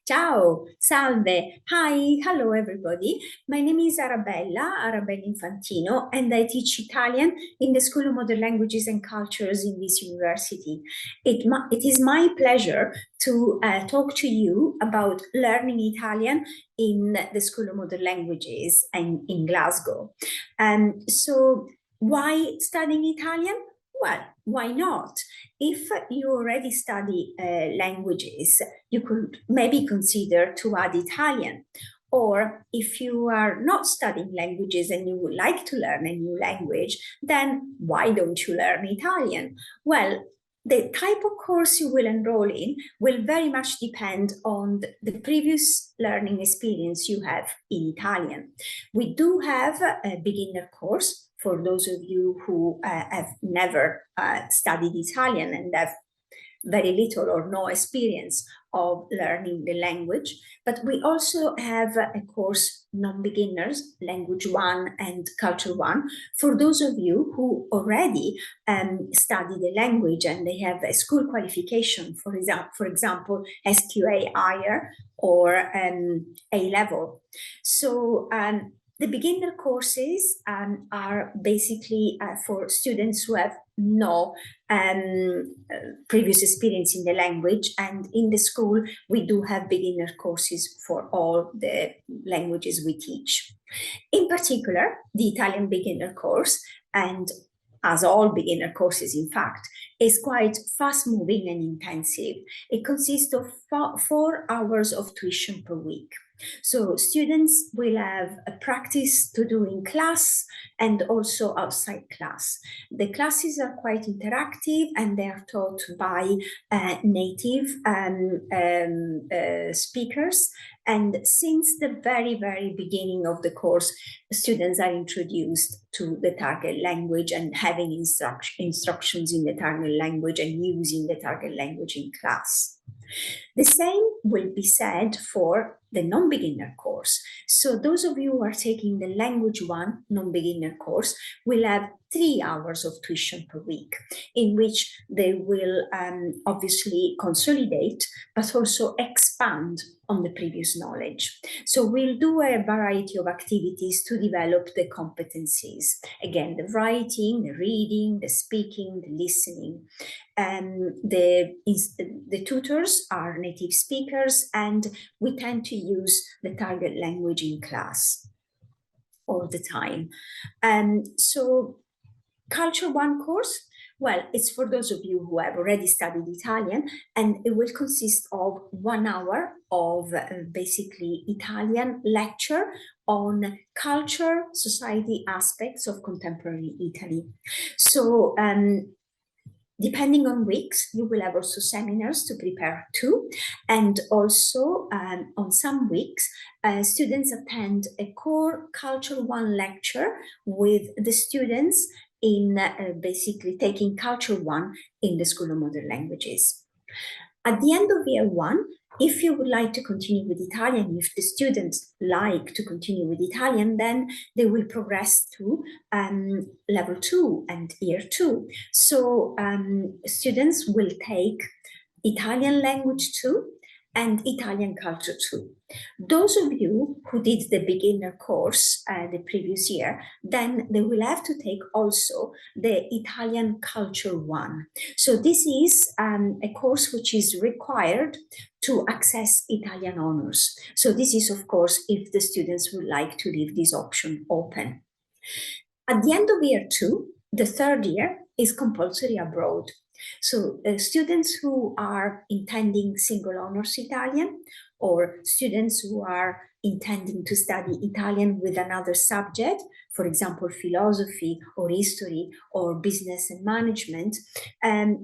Ciao, salve, hi, hello everybody. My name is Arabella Infantino, and I teach Italian in the School of Modern Languages and Cultures in this university. It is my pleasure to talk to you about learning Italian in the School of Modern Languages and in Glasgow. So why studying Italian? Well, why not? If you already study languages, you could maybe consider to add Italian. Or if you are not studying languages and you would like to learn a new language, then why don't you learn Italian? Well, the type of course you will enroll in will very much depend on the previous learning experience you have in Italian. We do have a beginner course for those of you who have never studied Italian and have very little or no experience of learning the language. But we also have a course, non-beginners, Language 1 and Culture 1, for those of you who already study the language and they have a school qualification, for example, SQA higher or A-level. So the beginner courses are basically for students who have no previous experience in the language, and in the school we do have beginner courses for all the languages we teach. In particular, the Italian beginner course, and as all beginner courses in fact, is quite fast moving and intensive. It consists of 4 hours of tuition per week. So students will have a practice to do in class and also outside class. The classes are quite interactive and they are taught by native speakers. And since the very, very beginning of the course, students are introduced to the target language and having instructions in the target language and using the target language in class. The same will be said for the non-beginner course. So those of you who are taking the Language 1 non-beginner course will have 3 hours of tuition per week, in which they will obviously consolidate, but also expand on the previous knowledge. So we'll do a variety of activities to develop the competencies. Again, the writing, the reading, the speaking, the listening. The tutors are native speakers, and we tend to use the target language in class all the time. So Culture 1 course, well, it's for those of you who have already studied Italian, and it will consist of 1 hour of basically Italian lecture on culture, society aspects of contemporary Italy. So depending on weeks, you will have also seminars to prepare to, and also on some weeks, students attend a core Culture 1 lecture with the students in basically taking Culture 1 in the School of Modern Languages. At the end of year 1, if you would like to continue with Italian, if the students like to continue with Italian, then they will progress to level 2 and year 2. So students will take Italian language 2 and Italian culture 2. Those of you who did the beginner course the previous year, then they will have to take also the Italian culture 1. So this is a course which is required to access Italian honors. So this is, of course, if the students would like to leave this option open. At the end of year 2, the third year is compulsory abroad. So students who are intending single honors Italian, or students who are intending to study Italian with another subject, for example, philosophy or history or business and management,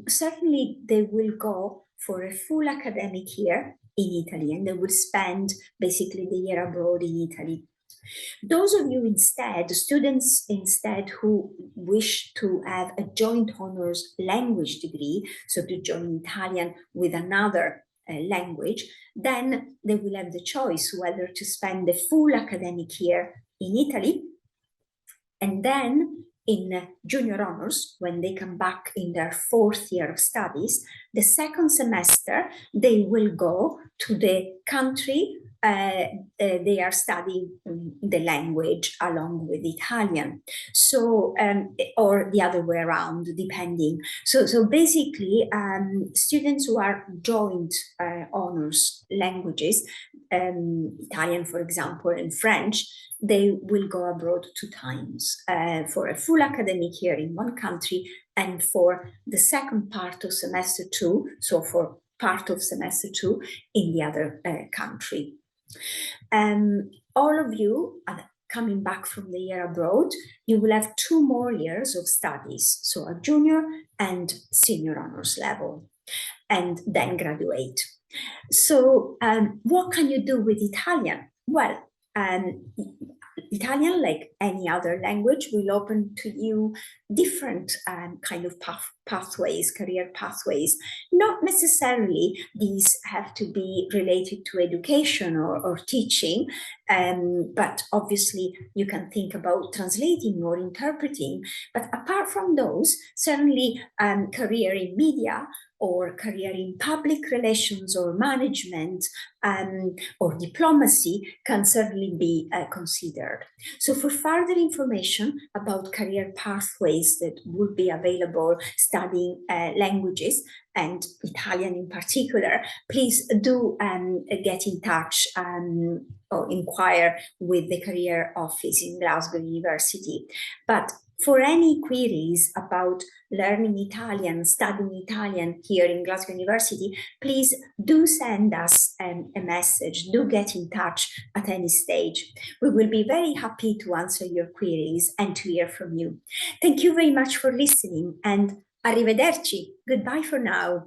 certainly they will go for a full academic year in Italy, and they will spend basically the year abroad in Italy. Those of you students instead who wish to have a joint honors language degree, so to join Italian with another language, then they will have the choice whether to spend the full academic year in Italy, and then in junior honors, when they come back in their 4th year of studies, the second semester, they will go to the country, they are studying the language along with Italian. So, or the other way around, depending. So basically, students who are joint honors languages, Italian, for example, and French, they will go abroad 2 times for a full academic year in one country and for the second part of semester 2, so for part of semester 2 in the other country. All of you coming back from the year abroad, you will have 2 more years of studies, so a junior and senior honors level, and then graduate. So what can you do with Italian? Well, Italian, like any other language, will open to you different kind of pathways, career pathways. Not necessarily these have to be related to education or teaching, but obviously you can think about translating or interpreting. But apart from those, certainly career in media or career in public relations or management or diplomacy can certainly be considered. So for further information about career pathways that would be available studying languages, and Italian in particular, please do get in touch or inquire with the career office in Glasgow University. But for any queries about learning Italian, studying Italian here in Glasgow University, please do send us a message, do get in touch at any stage. We will be very happy to answer your queries and to hear from you. Thank you very much for listening, and arrivederci. Goodbye for now.